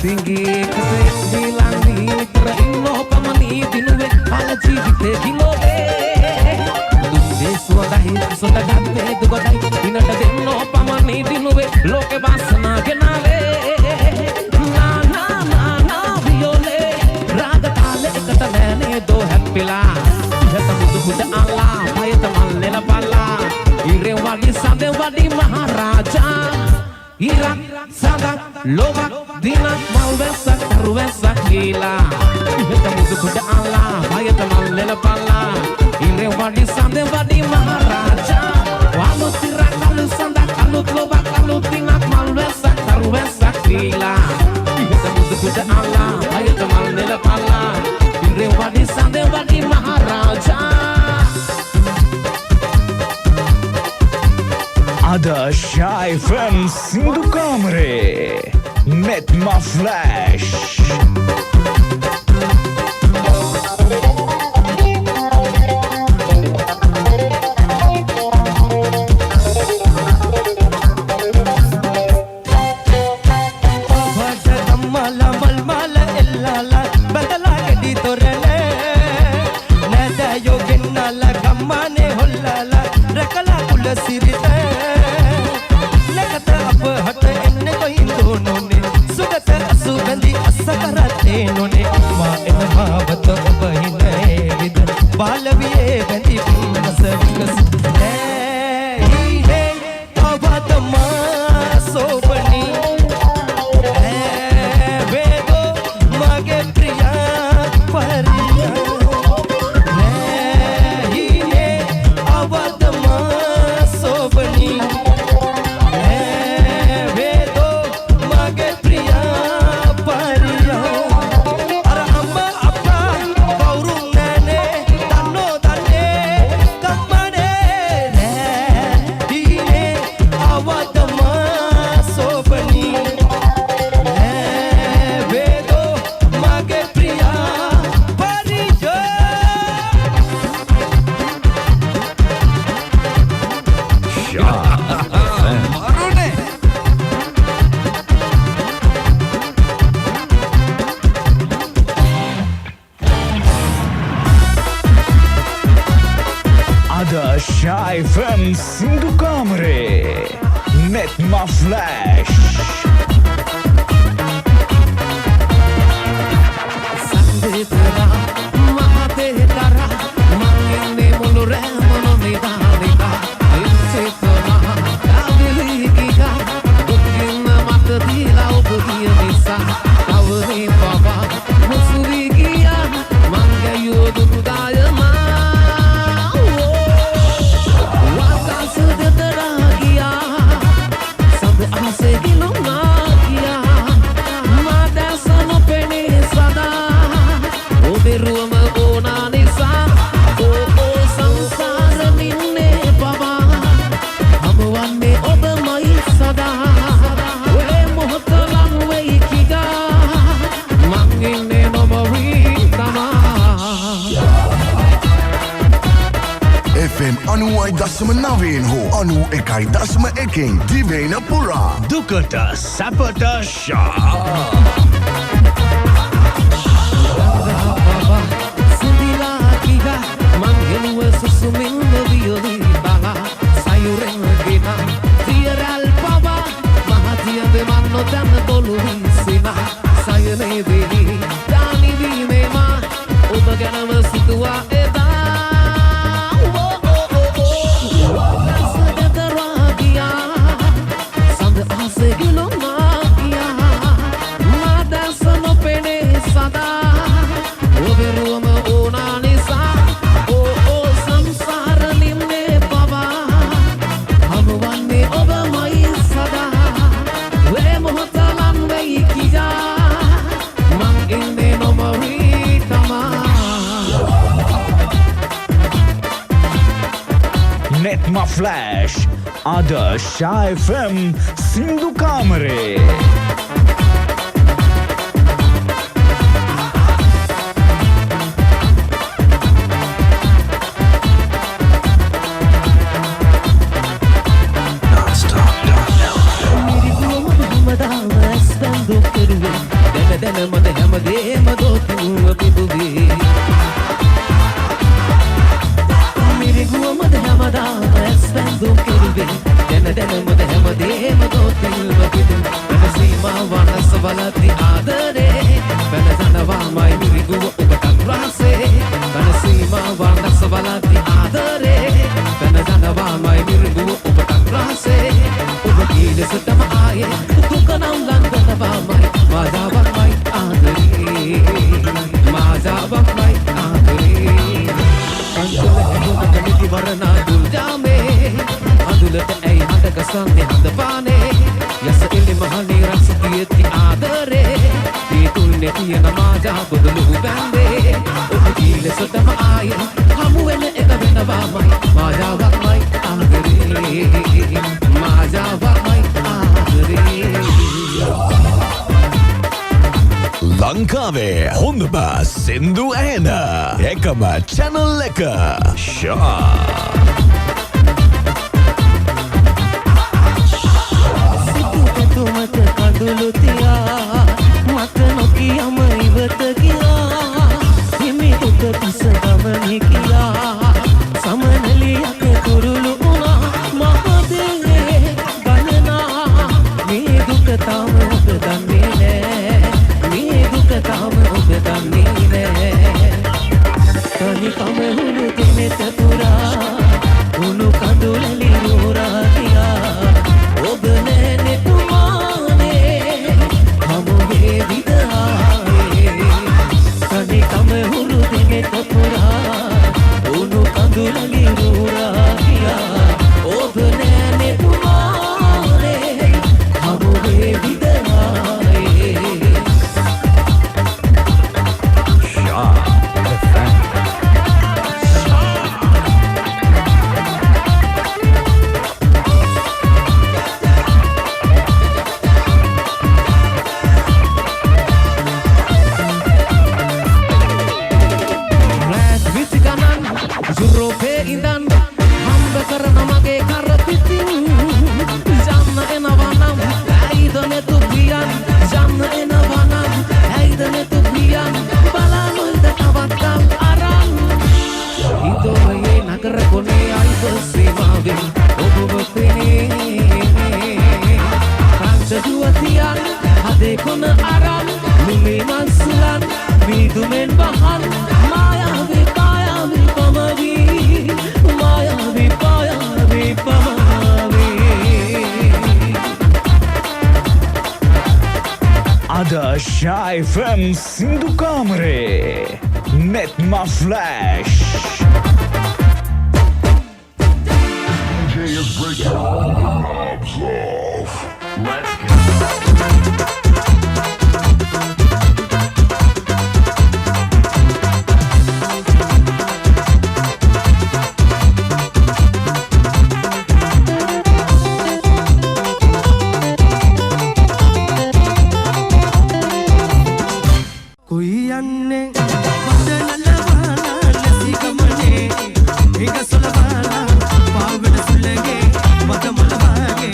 තිංගේ කතේ ලංදී විතර ඉන්නෝ පමණී දිනුවේ අල ජීවිතේ දිනෝවේ දුන්නේ සුවඳයි සොඳ ගන්නේ දුගඩයි දිනට දෙන්නෝ පමණී දිනුවේ ලෝකේ වාසනා ගෙනාවේ නා නා නා නා වියෝලේ රාග තාලේ එකට නෑනේ දෝ හැප්පිලා ඉහත මුදු මුද අල්ලා භයත මල්ලෙල පල්ලා ඉරේ වඩි සඳ වඩි මහරජා ඉරක් සඳක් ලෝබක් දිනක් මල්වැස්සක් තරුවැස්සක් ගීලා ඉහත මුදු මුද අල්ලා භයත මල්ලෙල පල්ලා ඉරේ වඩි සඳ වඩි මහරජා අලුත් ඉරක් අලුත් සඳක් අලුත් ලෝබක් අලුත් දිනක් මල්වැස්සක් තරුවැස්සක් ගීලා ඉහත මුදු මුද අල්ලා භයත මල්ලෙල පල්ලා ඉරේ වඩි සඳ වඩි මහරජා Adasha FM Sindhu Kamare Netma Flash Adasha FM Sindhu Kamare Netma Flash Sanditara Mahatera Mangene mulure monomida nida Inchitona Kaviliga Dukina matadila ubudia nisa Kavli baba Musuvigia Mangayu dudayama FM Anuai Dasma Naveen ho Anu Ekai Dasma Eking Divena Pura Dukata Sapata Shah Sindila kiga Mangelu susumin violi bala Sayuren gina Tieral pava Mahatia de manno dan doluisina Sayane dehi Dani vinema Ubaganama situa eda Netma Flash Adasha FM Sindhu Kamare Meri duo madama estando keruwe මද හැමදේම ගොතිල්ව පිටින් වෙන සීමාවන් අසවලති ආදරේ වෙනසනවාමයි මිරිඟුව ඔබටත් රහසේ වෙන සීමාවන් අසවලති ආදරේ වෙනසනවාමයි මිරිඟුව ඔබටත් රහසේ ඔබ කීලසටම ආයේ දුකනම් ලංගනවාමයි මාදාවක්මයි ආදරේ මාදාවක්මයි ආදරේ අන්තුල හැදුන කමිති වරනා දුල්ජාමේ අඳුලට ඇයි හදගසන්නේ හදපානේ යස එලි මහනේ රසතියති ආදරේ ඒ තුල්නේ තියෙන මාදා බදලු බැන්දේ ඔබ කීලසටම ආයේ හමු වෙන එක වෙනවාමයි මාදාවක්මයි ආදරේ මාදාවක්මයි ආදරේ ලංකාවේ හොඳම සින්දු ඇහෙන එකම channel එක ෂා සිතුමත කඳුළු තියා මත නොකියම ඉවත ගියා හිමි දුක තිස ගමනේ කියා සමනලියක කුරුළු වුණා මහදේ ගණනා මේ දුක තාම ඔබ දන්නේ නෑ මේ දුක තාම ඔබ දන්නේ නෑ තනිකම හුණු දෙනෙත පුරා හුණු කඳුළලි නුරා ගියා ඔබ නෑනේ තුමානේ හමුවේ විදායේ තනිකම හුණු දෙනෙත පුරා හුණු කඳුළලි නුරා ගියා ඔබ නෑනේ තුමානේ හමුවේ විදායේ ෂා යුරෝපේ ඉඳන් හම්බ කරන මගේ කර පිටින් යන්න එනවා නම් ඇයිද නැතු පියන් යන්න එනවා නම් ඇයිද නැතු පියන් බලන්නද තවත්කම් අරන් හිතෝයේ නගර කොනේ අයිද සීමාවෙන් ඔබව පෙනේ රංචදුවතියන් හදේ කොන අරන් මුමේ මන්සලන් මීදුමෙන් බහන් මායාවේ පායාවේ පමවී මායාවේ පායාවේ පමවී අද ෂා FM සින්දු කාමරේ netම flash DJ is breaking all the knobs off. Let's go. कोई अन्ने बदलवाला नसी गमने एक सुलवाला पावन सुलगे मत मलवागे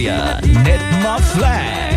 area, Netma Flash.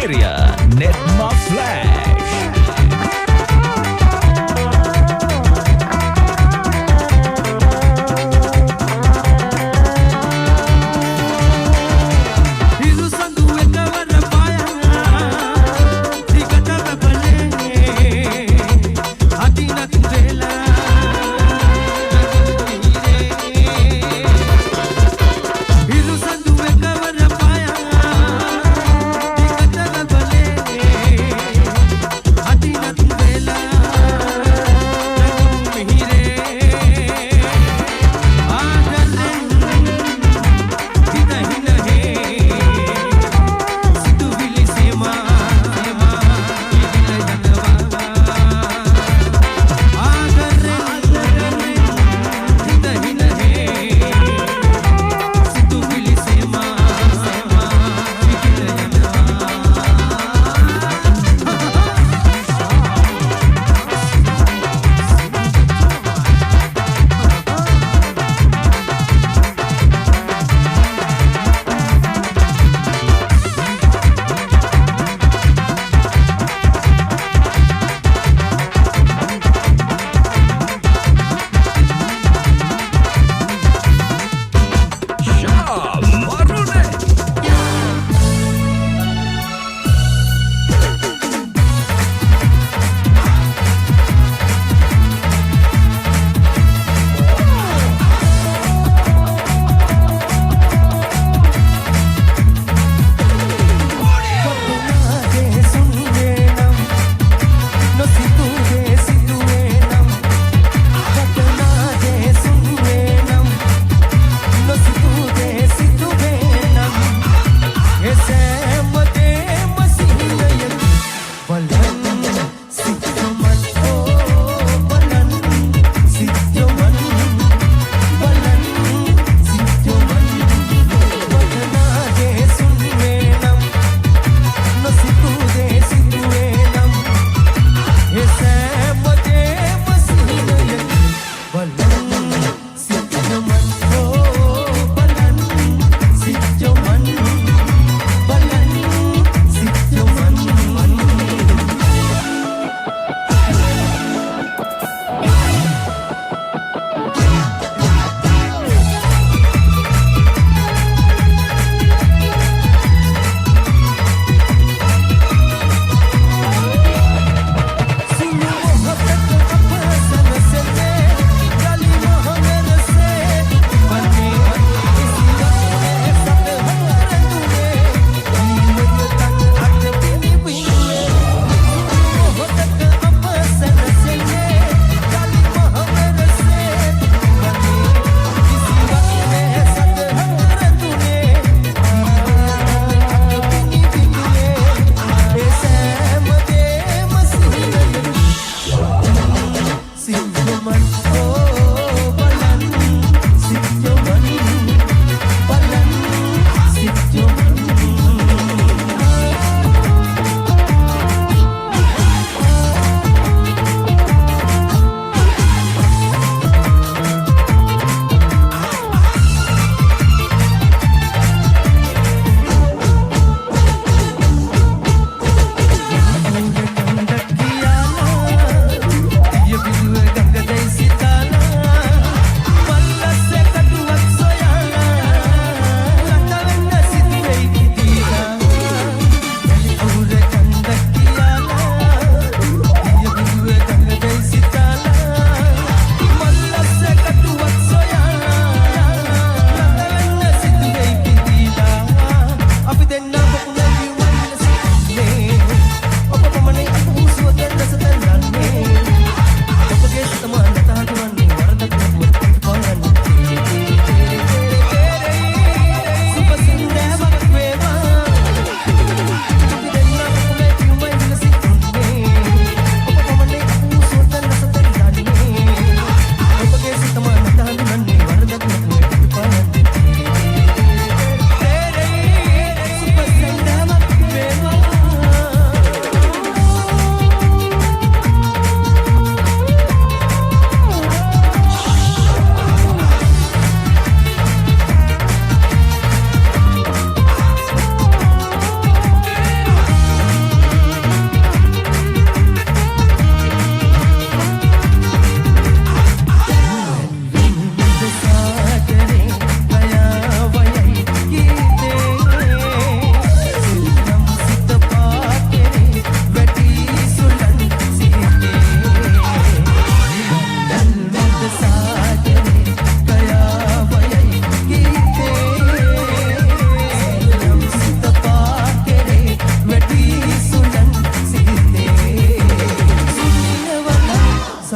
Nigeria, Netma Flash.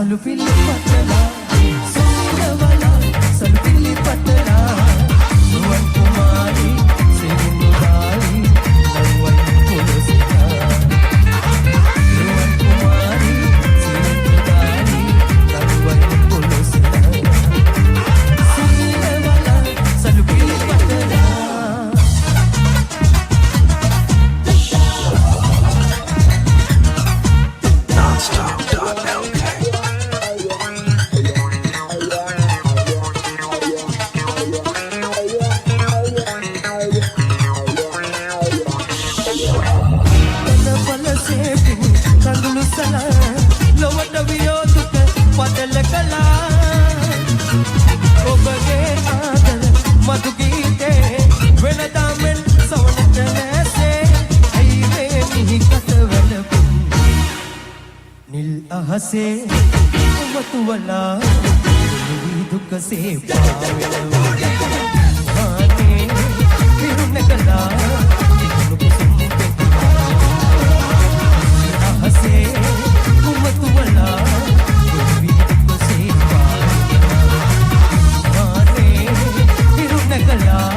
සලු පිලි පතලා සුනිලවලා සලු පිලි පතලා නුවන් කුමාරි සිරිඳු දාලි නරුවන් පොළොසිතා නුවන් කුමාරි සිරිඳු දාලි නරුවන් පොළොසිතා සුනිලවලා සලු පිලි පතලා අහසේ උමතු වලා දුක සේ පාවෙනවා පිරුණකලා අහසේ උමතු වලා දුක සේ පාවෙනවා පිරුණකලා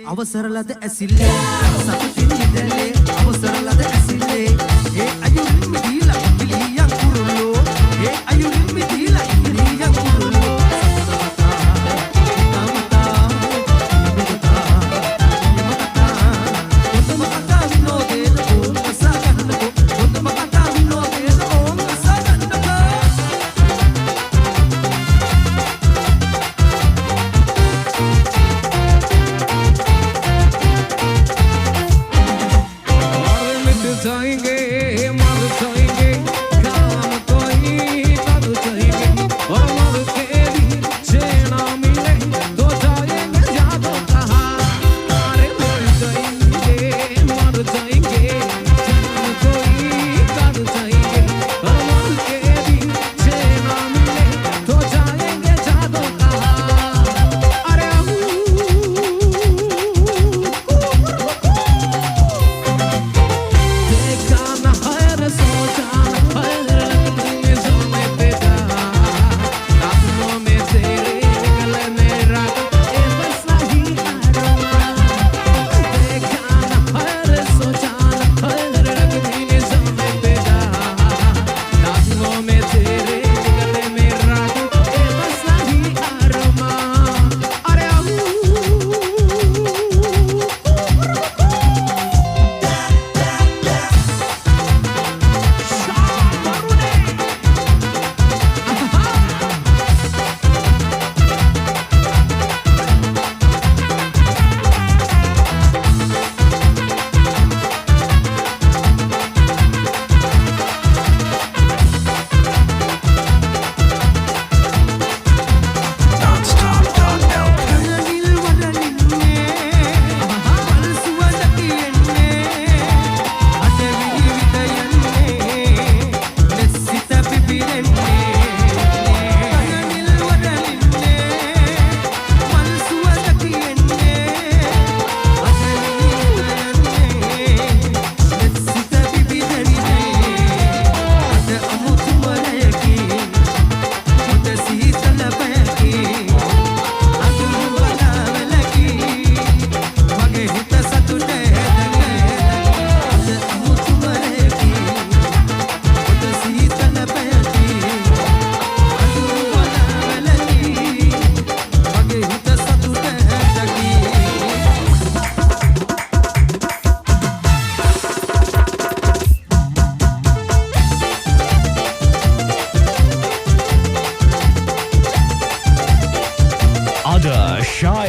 අවසර ලද ඇසිල්ලේ සතුටින් ඉඳලේ අවසර ලද ඇසිල්ලේ ඒ අයුරින් මිදීලා පිළියම් කුරුල්ලෝ ඒ අයුරින් මිදීලා පිළියම් කුරුල්ලෝ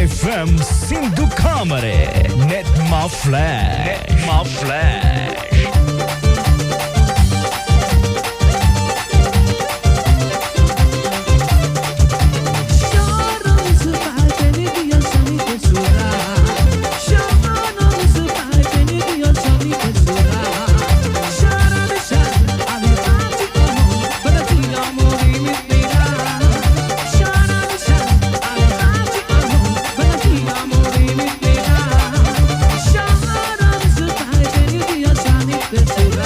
FM Sindhu Kamare Netma Flash This is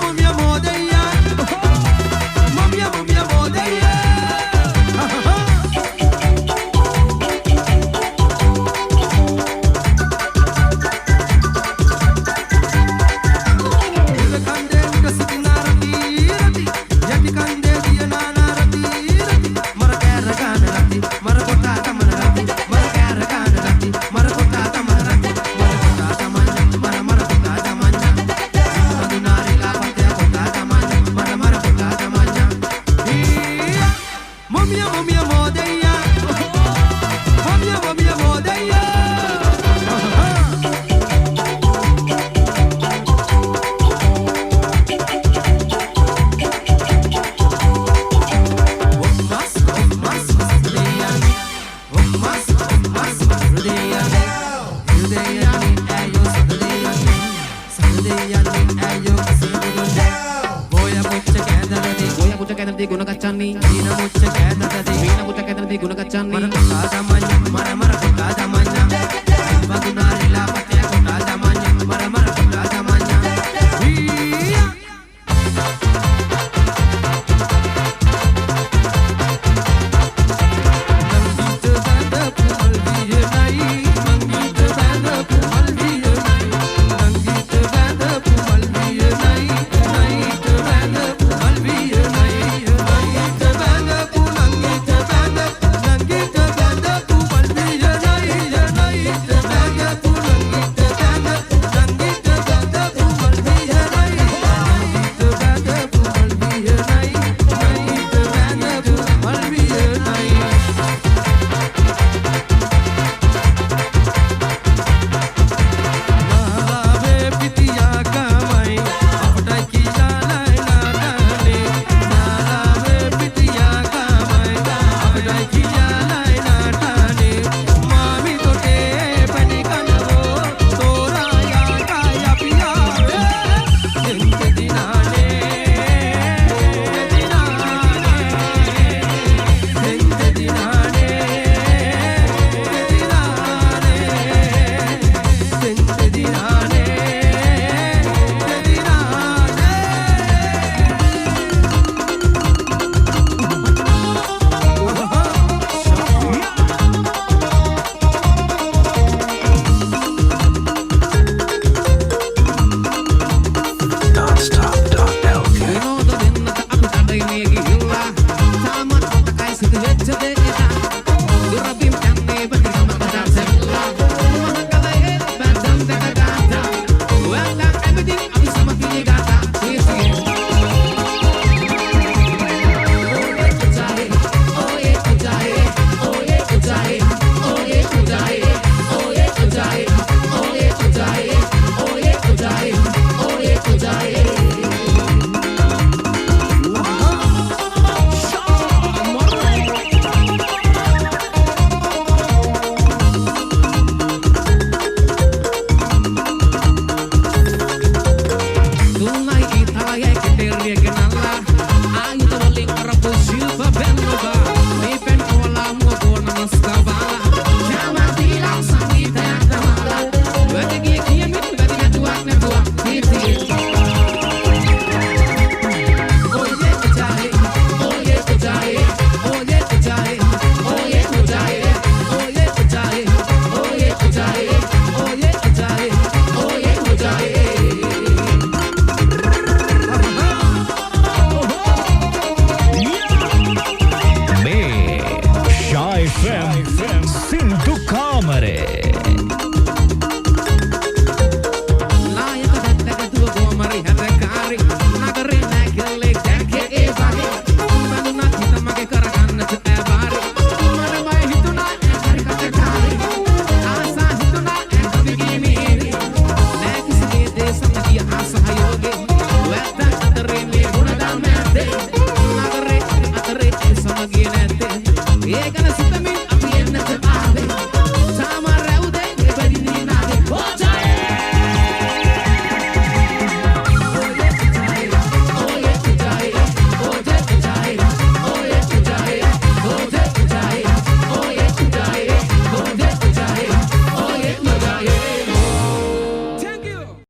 momia modeia. Momia modeia. Kande kasina rati rati, yati kande diya nana rati rati, mara kara kana rati, mara kota tamana rati, mara kara kana rati, mara kota tamana rati, mara kota tamanya, mara kota tamanya, madunari la patya kota tamanya, mara kota tamanya. Momia modeya, momia modeya. Tunai kita ya kita